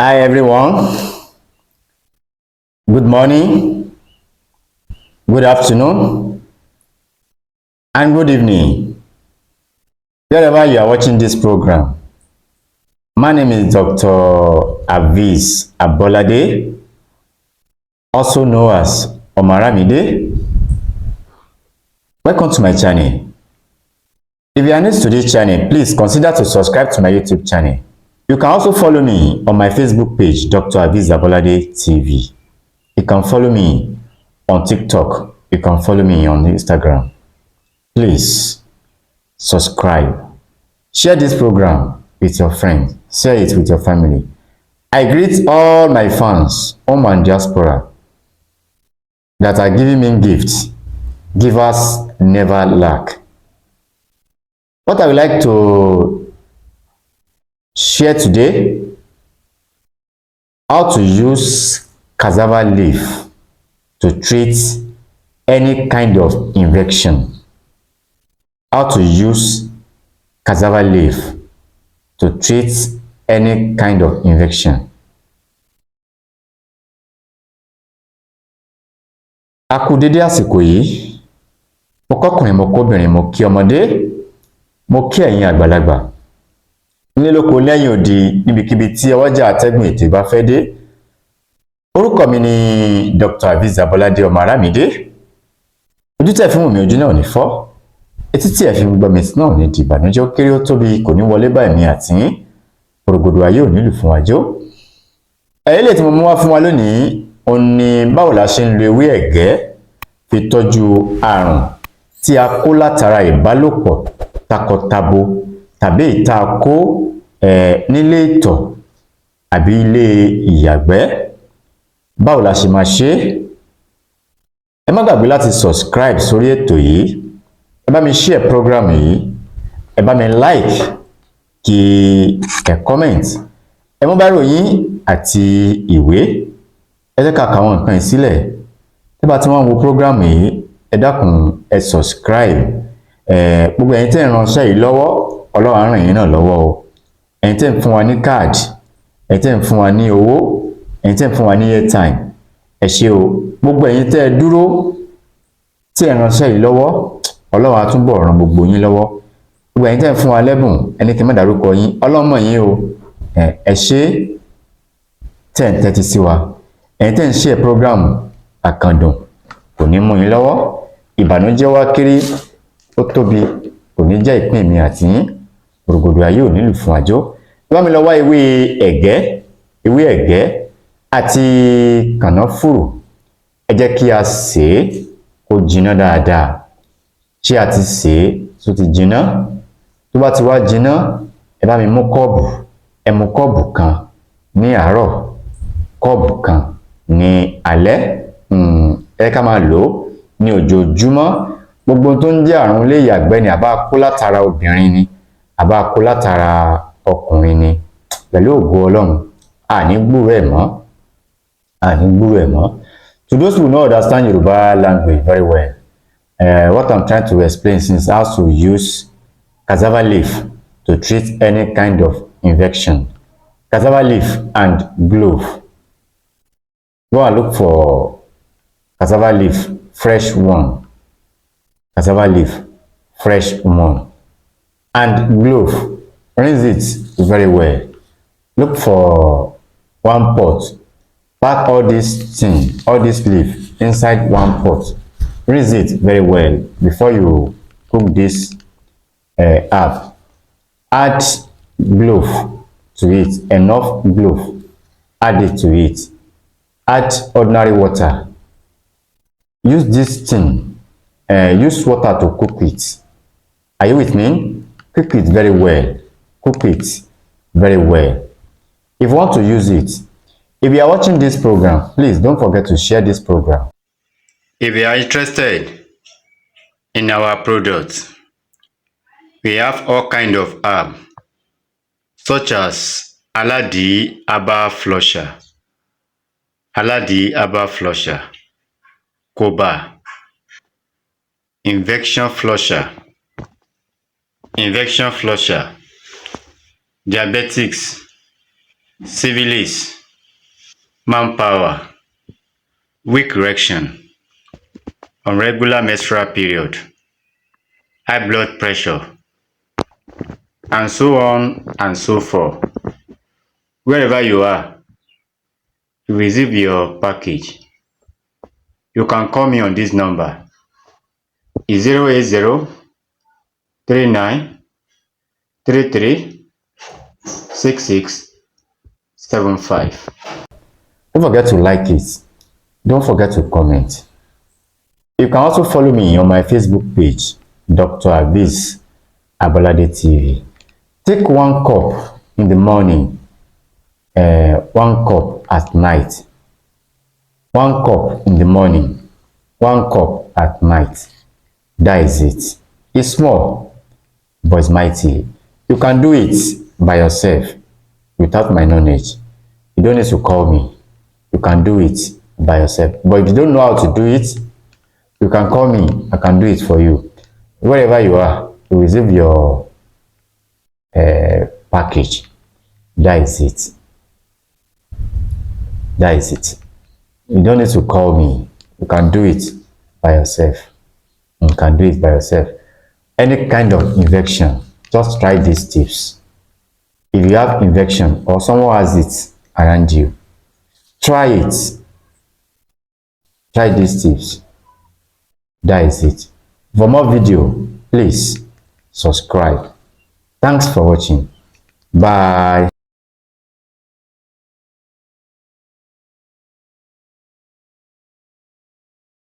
Hi everyone. Good morning, good afternoon, and good evening. Wherever you are watching this program, my name is Dr. Aviz Abolade, also known as Omaramide. Welcome to my channel. If you are new to this channel, please consider to subscribe to my YouTube channel. You can also follow me on my Facebook page, Dr. Aviz Abolade TV. You can follow me on TikTok. You can follow me on Instagram. Please subscribe. Share this program with your friends. Share it with your family. I greet all my fans, home and diaspora, that are giving me gifts. Givers never lack. What I would like to share today, how to use cassava leaf to treat any kind of infection. How to use cassava leaf to treat any kind of infection. A kú dédé àsìkò yìí, mo kọ́kùnrin mo kóbìnrin mo kí ọmọdé, mo kí ẹ̀yin àgbàlagbà. Nílé lóko lẹ́yìn odi níbikíbi tí ọwọ́jà atẹ́gùn ètò ìbá fẹ́ dé. Orúkọ mi ni Dr. Aviz Abolade Omaramide. Ojú tẹ́ fi ń wò mí ojú náà ò ní fọ́. Etí tí ẹ fi ń gbọ́ mi náà ò ní di ìbànújẹ́ ó kéré ó tóbi kò ní wọlé bá èmi àti yín. Òrògbòdò ayé ò nílù fún wa jó. Eléyìí tí mo mú wá fún wa lónìí, òun ni báwo la ṣe ń lo ewé ẹ̀gẹ́ fi tọ́jú àrùn tí a kó látara ìbálòpọ̀ takọtabo tàbí ìta kó nílé ìtọ̀ àbí ilé ìyàgbẹ́. Báwo la ṣe máa ṣe? Ẹ má gbàgbé láti subscribe sórí ètò yìí. Ẹ bá mi share program yìí. Ẹ bá mi like, kí ẹ comment. Ẹ mú bírò yín àti ìwé. Ẹ jẹ́ ká kà àwọn nǹkan yìí sílẹ̀. Tí bá ti wọ́n wo program yìí, ẹ dákun ẹ subscribe. Gbogbo ẹ̀yin tẹ́ ń ránṣẹ́ yìí lọ́wọ́, Ọlọ́run á ràn yín náà lọ́wọ́ o. Ẹ̀yin tẹ́ ń fún wa ní card, ẹ̀yin tẹ́ ń fún wa ní owó, ẹ̀yin tẹ́ ń fún wa ní airtime, ẹ ṣé o. Gbogbo ẹ̀yin tẹ́ ẹ dúró tí ẹ ránṣẹ́ yìí lọ́wọ́, Ọlọ́run á túbọ̀ ràn gbogbo yín lọ́wọ́. Gbogbo ẹ̀yin tẹ́ ń fún wa lẹ́bùn, ẹni kí n má dárúkọ yín, Ọlọ́run mọ̀ yín o. Ẹ ṣé tẹ́ ń tẹ́tí sí wa. Ẹ̀yin tẹ́ ń share program àkàndùn kò ní mú yín lọ́wọ́. Ìbànújẹ́ wá kéré ó tóbi kò ní jẹ́ ìpín mi àti yín. Òrògbòdò ayé ò nílù fún àjò. Bá mi lọ wá ewé ẹ̀gẹ́ àti kànáfùrù. Ẹ jẹ́ kí a sè é kó jiná dáadáa. Ṣé a ti sè é tó ti jiná? Tó bá ti wá jiná, ẹ bá mi mú kọ́ọ̀bù. Ẹ mú kọ́ọ̀bù kan ní àárọ̀, kọ́ọ̀bù kan ní alẹ́. Ẹ ká máa lò ó ní ojoojúmọ́. Gbogbo tó ń jẹ́ àrùn ilé ìyàgbẹ́ ni àbá kó látara obìnrin ni àbá kó látara ọkùnrin ni. Pẹ̀lú ògo Ọlọ́run, àní gbúrò ẹ̀ mọ́. Àní gbúrò ẹ̀ mọ́. To those who know understand Yoruba language very well, what I'm trying to explain is how to use cassava leaf to treat any kind of infection. Cassava leaf and clove. Go and look for cassava leaf, fresh one. Cassava leaf, fresh one. And clove, rinse it very well. Look for one pot. Pack all this thing, all this leaf inside one pot. Rinse it very well before you cook this herb. Add clove to it, enough clove. Add it to it. Add ordinary water. Use this thing. Use water to cook it. Are you with me? Cook it very well. Cook it very well. If you want to use it, if you are watching this program, please don't forget to share this program. If you are interested in our products, we have all kind of herb, such as Aladi Herbal Flusher, Aladi Herbal Flusher, Koba, Infection Flusher, Diabetics, syphilis, manpower, weak erection, irregular menstrual period, high blood pressure, and so on and so forth. Wherever you are, you receive your package. You can call me on this number. It's 080 39 33 66 75. Don't forget to like it. Don't forget to comment. You can also follow me on my Facebook page, Dr. Aviz Abolade TV. Take 1 cup in the morning, 1 cup at night. 1 cup in the morning, 1 cup at night. That is it. It's small, but it's mighty. You can do it by yourself without my knowledge. You don't need to call me. You can do it by yourself. But if you don't know how to do it, you can call me. I can do it for you. Wherever you are, you receive your package. That is it. That is it. You don't need to call me. You can do it by yourself. You can do it by yourself. Any kind of infection, just try these tips. If you have infection or someone has it around you, try it. Try these tips. That is it. For more video, please subscribe. Thanks for watching. Bye.